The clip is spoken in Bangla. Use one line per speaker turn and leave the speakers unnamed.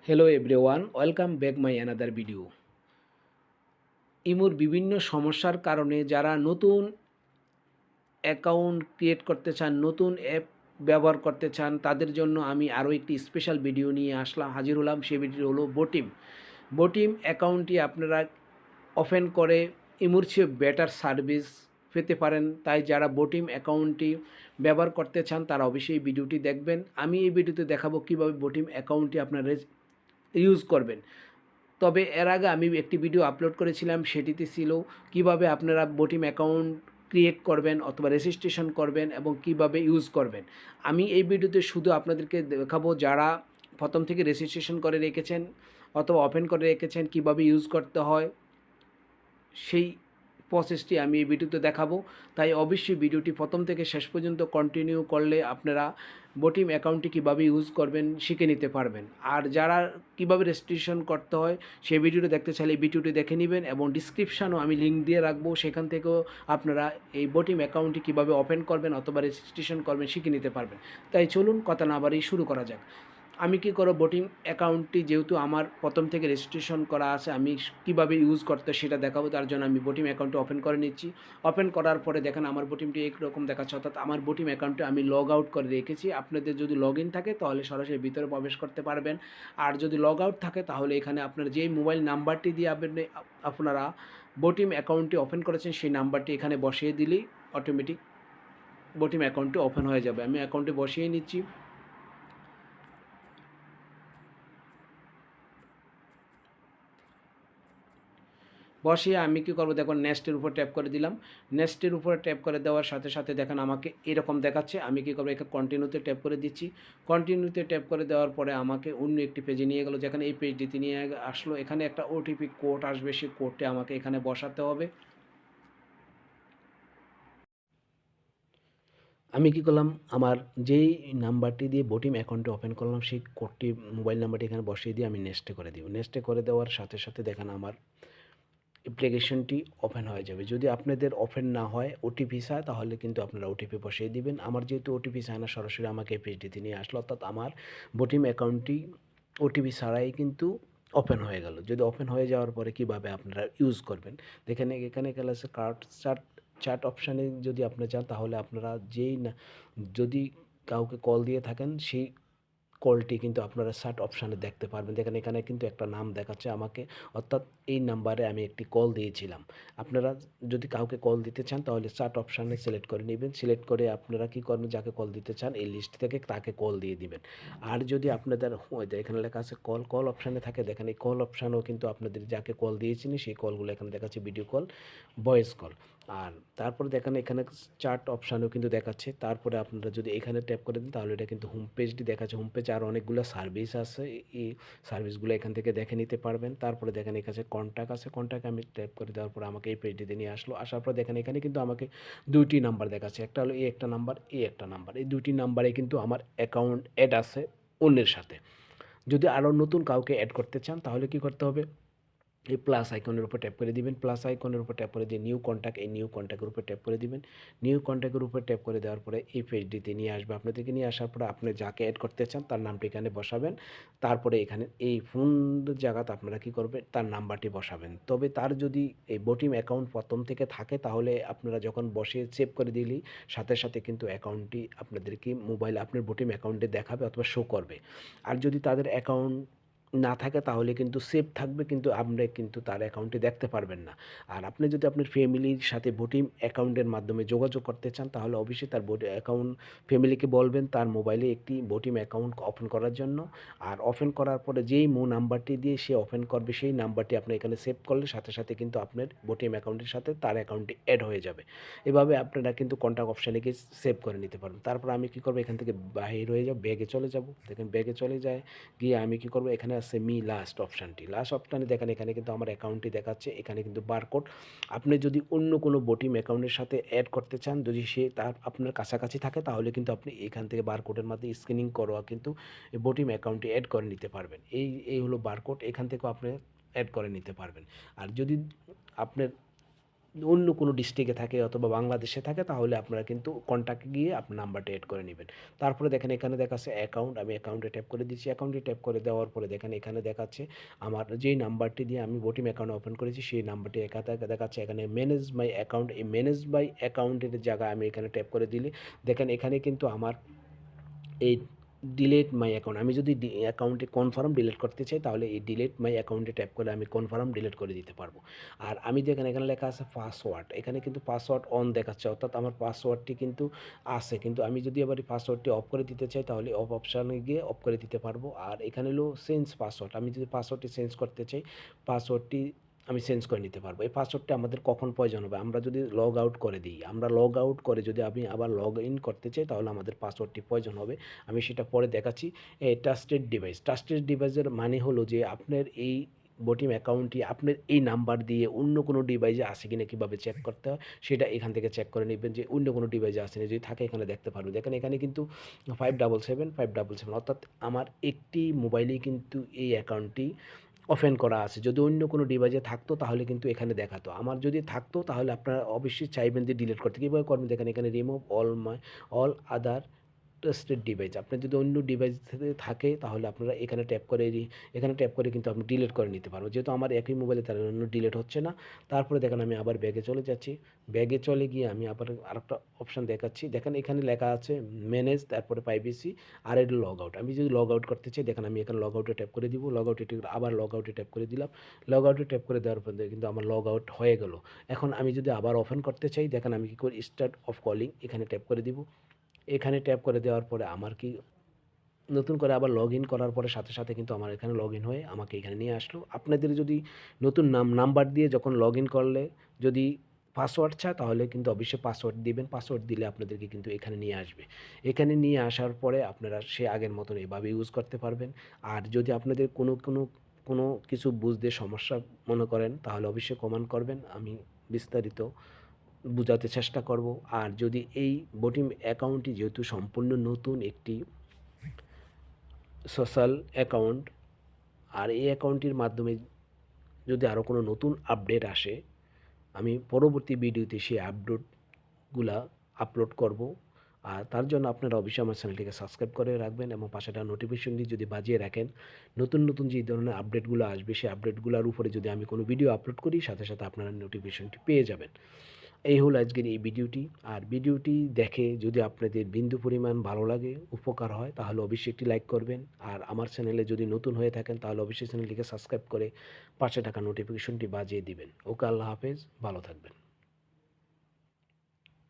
Hello everyone, welcome back my another video. ইমুর বিভিন্ন সমস্যার কারণে যারা নতুন অ্যাকাউন্ট ক্রিয়েট করতে চান, নতুন অ্যাপ ব্যবহার করতে চান, তাদের জন্য আমি আরও একটি স্পেশাল ভিডিও নিয়ে হাজির হলাম। সেই ভিডিও হলো বটিম। বটিম অ্যাকাউন্টটি আপনারা ওপেন করে ইমুর চেয়ে বেটার সার্ভিস পেতে পারেন। তাই যারা বটিম অ্যাকাউন্টটি ব্যবহার করতে চান তারা অবশ্যই এই ভিডিওটি দেখবেন। আমি এই ভিডিওতে দেখাবো কীভাবে বটিম অ্যাকাউন্টটি আপনারা ইউজ করবেন। তবে এর আগে আমি একটি ভিডিও আপলোড করেছিলাম, সেটিতে ছিল কিভাবে আপনারা বটিম অ্যাকাউন্ট ক্রিয়েট করবেন অথবা রেজিস্ট্রেশন করবেন এবং কিভাবে ইউজ করবেন। আমি এই ভিডিওতে শুধু আপনাদেরকে দেখাবো যারা প্রথম থেকে রেজিস্ট্রেশন করে রেখেছেন অথবা ওপেন করে রেখেছেন, কিভাবে ইউজ করতে হয় সেই প্রসেসটি আমি এই ভিডিওতে দেখাবো। তাই অবশ্যই ভিডিওটি প্রথম থেকে শেষ পর্যন্ত কন্টিনিউ করলে আপনারা বটিম অ্যাকাউন্টটি কীভাবে ইউজ করবেন শিখে নিতে পারবেন। আর যারা কীভাবে রেজিস্ট্রেশন করতে হয় সেই ভিডিওটি দেখতে চাইলে এই ভিডিওটি দেখে নেবেন এবং ডিসক্রিপশানও আমি লিঙ্ক দিয়ে রাখবো, সেখান থেকেও আপনারা এই বটিম অ্যাকাউন্টটি কীভাবে ওপেন করবেন অথবা রেজিস্ট্রেশন করবেন শিখে নিতে পারবেন। তাই চলুন কথা না বাড়িয়ে শুরু করা যাক। আমি কী করব, বটিম অ্যাকাউন্টটি যেহেতু আমার প্রথম থেকে রেজিস্ট্রেশন করা আছে, আমি কীভাবে ইউজ করতে সেটা দেখাবো। তার জন্য আমি বটিম অ্যাকাউন্টটি ওপেন করে নিচ্ছি। ওপেন করার পরে দেখেন আমার বটিমটি এইরকম দেখাচ্ছে, অর্থাৎ আমার বটিম অ্যাকাউন্টে আমি লগ আউট করে রেখেছি। আপনাদের যদি লগ ইন থাকে তাহলে সরাসরি ভিতরে প্রবেশ করতে পারবেন, আর যদি লগ আউট থাকে তাহলে এখানে আপনার যেই মোবাইল নাম্বারটি দিয়ে আপনারা বটিম অ্যাকাউন্টটি ওপেন করেছেন সেই নাম্বারটি এখানে বসিয়ে দিলেই অটোমেটিক বটিম অ্যাকাউন্টটি ওপেন হয়ে যাবে। আমি অ্যাকাউন্টটি বসিয়ে নিচ্ছি। বসিয়ে আমি কী করবো, দেখুন নেক্সটের উপর ট্যাপ করে দিলাম। নেক্সটের উপরে ট্যাপ করে দেওয়ার সাথে সাথে দেখেন আমাকে এরকম দেখাচ্ছে। আমি কী করবো, এখানে কন্টিনিউতে ট্যাপ করে দিচ্ছি। কন্টিনিউতে ট্যাপ করে দেওয়ার পরে আমাকে অন্য একটি পেজে নিয়ে গেলো, যেখানে এই পেজটিতে নিয়ে আসলো। এখানে একটা ওটিপি কোড আসবে, সেই কোডটি আমাকে এখানে বসাতে হবে। আমি কী করলাম, আমার যেই নাম্বারটি দিয়ে বটিম অ্যাকাউন্টটি ওপেন করলাম সেই কোডটি, মোবাইল নাম্বারটি এখানে বসিয়ে দিয়ে আমি নেক্সটে করে দিব। নেক্সটে করে দেওয়ার সাথে সাথে দেখেন আমার অ্যাপ্লিকেশনটি ওপেন হয়ে যাবে। যদি আপনাদের ওপেন না হয়, ওটিপি চায়, তাহলে কিন্তু আপনারা ওটিপি বসিয়ে দিবেন। আমার যেহেতু ওটিপি চায় না, সরাসরি আমাকে এই পেজটিতে নিয়ে আসলো, অর্থাৎ আমার বটিম অ্যাকাউন্টটি ওটিপি ছাড়াই কিন্তু ওপেন হয়ে গেল। যদি ওপেন হয়ে যাওয়ার পরে কীভাবে আপনারা ইউজ করবেন, দেখেন এখানে গেলে কার্ড চার্ট অপশানে যদি আপনি যান, তাহলে আপনারা যদি কাউকে কল দিয়ে থাকেন সেই কলটি কিন্তু আপনারা সার্চ অপশানে দেখতে পারবেন। দেখেন এখানে কিন্তু একটা নাম দেখাচ্ছে আমাকে, অর্থাৎ এই নাম্বারে আমি একটি কল দিয়েছিলাম। আপনারা যদি কাউকে কল দিতে চান তাহলে সার্চ অপশানে সিলেক্ট করে নেবেন। সিলেক্ট করে আপনারা কী করবেন, যাকে কল দিতে চান এই লিস্ট থেকে তাকে কল দিয়ে দিবেন। আর যদি আপনাদের এখানে লেখা আছে কল অপশানে থাকে, দেখেন এই কল অপশানেও কিন্তু আপনাদের যাকে কল দিয়েছেন সেই কলগুলো এখানে দেখাচ্ছে, ভিডিও কল, ভয়েস কল। আর তারপরে দেখেন এখানে চার্ট অপশানেও কিন্তু দেখাচ্ছে। তারপরে আপনারা যদি এখানে ট্যাপ করে দেন তাহলে এটা কিন্তু হোম পেজটি দেখাচ্ছে। হোম পেজে আরও অনেকগুলো সার্ভিস আছে, এই সার্ভিসগুলো এখান থেকে দেখে নিতে পারবেন। তারপরে দেখেন এখানে কন্ট্যাক্ট আছে, কন্ট্যাক্ট আমি ট্যাপ করে দেওয়ার পরে আমাকে এই পেজটিতে নিয়ে আসলো। আসার পর দেখেন এখানে কিন্তু আমাকে দুইটি নাম্বার দেখাচ্ছে, একটা হলো এই একটা নাম্বার, এই একটা নাম্বার। এই দুইটি নাম্বারে কিন্তু আমার অ্যাকাউন্ট অ্যাড আছে অন্যের সাথে। যদি আরও নতুন কাউকে অ্যাড করতে চান তাহলে কী করতে হবে, এই প্লাস আইকনের উপর ট্যাপ করে দিবেন। প্লাস আইকনের উপর ট্যাপ করে দিয়ে নিউ কন্ট্যাক্ট, এই নিউ কন্ট্যাক্টের উপর ট্যাপ করে দিবেন। নিউ কন্ট্যাক্টের উপর ট্যাপ করে দেওয়ার পরে এই পেজটিতে নিয়ে আসবে। আপনাদেরকে নিয়ে আসার পরে আপনি যাকে অ্যাড করতে চান তার নামটি এখানে বসাবেন। তারপরে এখানে এই ফোন জায়গাতে আপনারা কী করবেন, তার নাম্বারটি বসাবেন। তবে তার যদি এই বটিম অ্যাকাউন্ট প্রথম থেকে থাকে তাহলে আপনারা যখন বসে সেভ করে দিলেই সাথে সাথে কিন্তু অ্যাকাউন্টটি আপনাদেরকে মোবাইলে আপনার বটিম অ্যাকাউন্টে দেখাবে অথবা শো করবে। আর যদি তাদের অ্যাকাউন্ট না থাকে তাহলে কিন্তু সেভ থাকবে, কিন্তু আপনি কিন্তু তার অ্যাকাউন্টে দেখতে পারবেন না। আর আপনি যদি আপনার ফ্যামিলির সাথে বটিম অ্যাকাউন্টের মাধ্যমে যোগাযোগ করতে চান তাহলে অবশ্যই তার ফ্যামিলিকে বলবেন তার মোবাইলে একটি বটিম অ্যাকাউন্ট ওপেন করার জন্য। আর ওপেন করার পরে যেই নাম্বারটি দিয়ে সে ওপেন করবে সেই নাম্বারটি আপনি এখানে সেভ করলে সাথে সাথে কিন্তু আপনার বটিম অ্যাকাউন্টের সাথে তার অ্যাকাউন্টটি অ্যাড হয়ে যাবে। এভাবে আপনারা কিন্তু কন্ট্যাক্ট অপশানে গিয়ে সেভ করে নিতে পারবেন। তারপর আমি কী করবো, এখান থেকে বাহির হয়ে যাব, ব্যাগে চলে যাব। দেখেন ব্যাগে চলে যায় গিয়ে আমি কী করবো, এখানে আছে লাস্ট অপশানটি। লাস্ট অপশানে দেখেন এখানে কিন্তু আমার অ্যাকাউন্টটি দেখাচ্ছে, এখানে কিন্তু বারকোড। আপনি যদি অন্য কোনো বটিম অ্যাকাউন্টের সাথে অ্যাড করতে চান, যদি সে তার আপনার কাছাকাছি থাকে তাহলে কিন্তু আপনি এখান থেকে বারকোডের মাধ্যমে স্ক্যানিং করা কিন্তু এই বটিম অ্যাকাউন্টে অ্যাড করে নিতে পারবেন। এই হলো বারকোড, এখান থেকেও আপনি অ্যাড করে নিতে পারবেন। আর যদি আপনার অন্য কোনো ডিস্ট্রিক্টে থাকে অথবা বাংলাদেশে থাকে, তাহলে আপনারা কিন্তু কন্ট্যাক্টে গিয়ে আপনার নাম্বারটা এড করে নেবেন। তারপরে দেখেন এখানে দেখাচ্ছে অ্যাকাউন্ট, আমি অ্যাকাউন্টে ট্যাপ করে দিচ্ছি। অ্যাকাউন্টে ট্যাপ করে দেওয়ার পরে দেখেন এখানে দেখাচ্ছে আমার যেই নাম্বারটি দিয়ে আমি বটিম অ্যাকাউন্ট ওপেন করেছি সেই নাম্বারটি দেখাচ্ছে এখানে ম্যানেজ মাই অ্যাকাউন্ট। এই ম্যানেজ মাই অ্যাকাউন্টের জায়গায় আমি এখানে ট্যাপ করে দিলে দেখেন এখানে কিন্তু আমার এই ডিলেট মাই অ্যাকাউন্ট, আমি যদি অ্যাকাউন্টে কনফার্ম ডিলিট করতে চাই তাহলে এই ডিলেট মাই অ্যাকাউন্টে ট্যাপ করে আমি কনফার্ম ডিলিট করে দিতে পারবো। আর আমি দেখেন এখানে লেখা আছে পাসওয়ার্ড, এখানে কিন্তু পাসওয়ার্ড অন দেখাচ্ছে, অর্থাৎ আমার পাসওয়ার্ডটি কিন্তু আছে, কিন্তু আমি যদি আবার এই পাসওয়ার্ডটি অফ করে দিতে চাই তাহলে অফ অপশানে গিয়ে অফ করে দিতে পারবো। আর এখানে হলো চেঞ্জ পাসওয়ার্ড, আমি যদি পাসওয়ার্ডটি চেঞ্জ করতে চাই পাসওয়ার্ডটি আমি চেঞ্জ করে নিতে পারবো। এই পাসওয়ার্ডটা আমাদের কখন প্রয়োজন হবে, আমরা যদি লগ আউট করে দিই, আমরা লগ আউট করে যদি আমি আবার লগ ইন করতে চাই তাহলে আমাদের পাসওয়ার্ডটি প্রয়োজন হবে। আমি সেটা পরে দেখাচ্ছি। এই ট্রাস্টেড ডিভাইস, ট্রাস্টেড ডিভাইসের মানে হলো যে আপনার এই বটিম অ্যাকাউন্টটি আপনার এই নাম্বার দিয়ে অন্য কোনো ডিভাইসে আছে কিনা কীভাবে চেক করতে হয় সেটা এখান থেকে চেক করে নেবেন, যে অন্য কোনো ডিভাইসে আসে না, যদি থাকে এখানে দেখতে পারবেন। দেখেন এখানে কিন্তু 577 অর্থাৎ আমার একটি মোবাইলেই কিন্তু এই অ্যাকাউন্টটি ওপেন করা আছে। যদি অন্য কোনো ডিভাইসে থাকতো তাহলে কিন্তু এখানে দেখাতো। আমার যদি থাকতো তাহলে আপনারা অবশ্যই চাইবেন যে ডিলিট করতে। কীভাবে করবেন দেখেন এখানে remove all other trusted device. আপনার যদি অন্য ডিভাইস থেকে থাকে তাহলে আপনারা এখানে ট্যাপ করে কিন্তু আপনি ডিলিট করে নিতে পারবেন। যেহেতু আমার একই মোবাইলে তার জন্য ডিলিট হচ্ছে না। তারপরে দেখেন আমি আবার ব্যাগে চলে যাচ্ছি। ব্যাগে চলে গিয়ে আমি আবার আরেকটা অপশন দেখাচ্ছি। দেখেন এখানে লেখা আছে ম্যানেজ, তারপরে প্রাইভেসি, আর এটা লগ আউট। আমি যদি লগ আউট করতে চাই দেখেন আমি এখানে লগ আউটে ট্যাপ করে দিব। লগ আউটে আবার লগ আউটে ট্যাপ করে দিলাম। লগ আউটে ট্যাপ করে দেওয়ার পর কিন্তু আমার লগ আউট হয়ে গেল। এখন আমি যদি আবার ওপেন করতে চাই দেখেন আমি কী করি, স্টার্ট অফ কলিং এখানে ট্যাপ করে দিব। এখানে ট্যাপ করে দেওয়ার পরে আমার কি নতুন করে আবার লগ ইন করার পরে সাথে সাথে কিন্তু আমার এখানে লগ ইন হয়ে আমাকে এখানে নিয়ে আসলো। আপনাদের যদি নতুন নাম্বার দিয়ে যখন লগ ইন করলে যদি পাসওয়ার্ড চায় তাহলে কিন্তু অবশ্যই পাসওয়ার্ড দিবেন। পাসওয়ার্ড দিলে আপনাদেরকে কিন্তু এখানে নিয়ে আসবে। এখানে নিয়ে আসার পরে আপনারা সে আগের মতন এভাবে ইউজ করতে পারবেন। আর যদি আপনাদের কোনো কিছু বুঝতে সমস্যা মনে করেন তাহলে অবশ্যই কমেন্ট করবেন, আমি বিস্তারিত বুঝাতে চেষ্টা করব। আর যদি এই বটিম অ্যাকাউন্টটি যেহেতু সম্পূর্ণ নতুন একটি সোশ্যাল অ্যাকাউন্ট, আর এই অ্যাকাউন্টটির মাধ্যমে যদি আরও কোনো নতুন আপডেট আসে আমি পরবর্তী ভিডিওতে সেই আপডেটগুলা আপলোড করব। আর তার জন্য আপনারা অবশ্যই আমার চ্যানেলটিকে সাবস্ক্রাইব করে রাখবেন এবং পাশেটা নোটিফিকেশনটি যদি বাজিয়ে রাখেন, নতুন নতুন যে ধরনের আপডেটগুলো আসবে সেই আপডেটগুলোর উপরে যদি আমি কোনো ভিডিও আপলোড করি সাথে সাথে আপনারা নোটিফিকেশনটি পেয়ে যাবেন। এই হলো আজকের এই ভিডিওটি। আর ভিডিওটি দেখে যদি আপনাদের বিন্দু পরিমাণ ভালো লাগে, উপকার হয়, তাহলে অবশ্যই একটি লাইক করবেন। আর আমার চ্যানেলে যদি নতুন হয়ে থাকেন তাহলে অবশ্যই চ্যানেলটিকে সাবস্ক্রাইব করে পাশে থাকা নোটিফিকেশনটি বাজিয়ে দিবেন। ওকে, আল্লাহ হাফেজ, ভালো থাকবেন।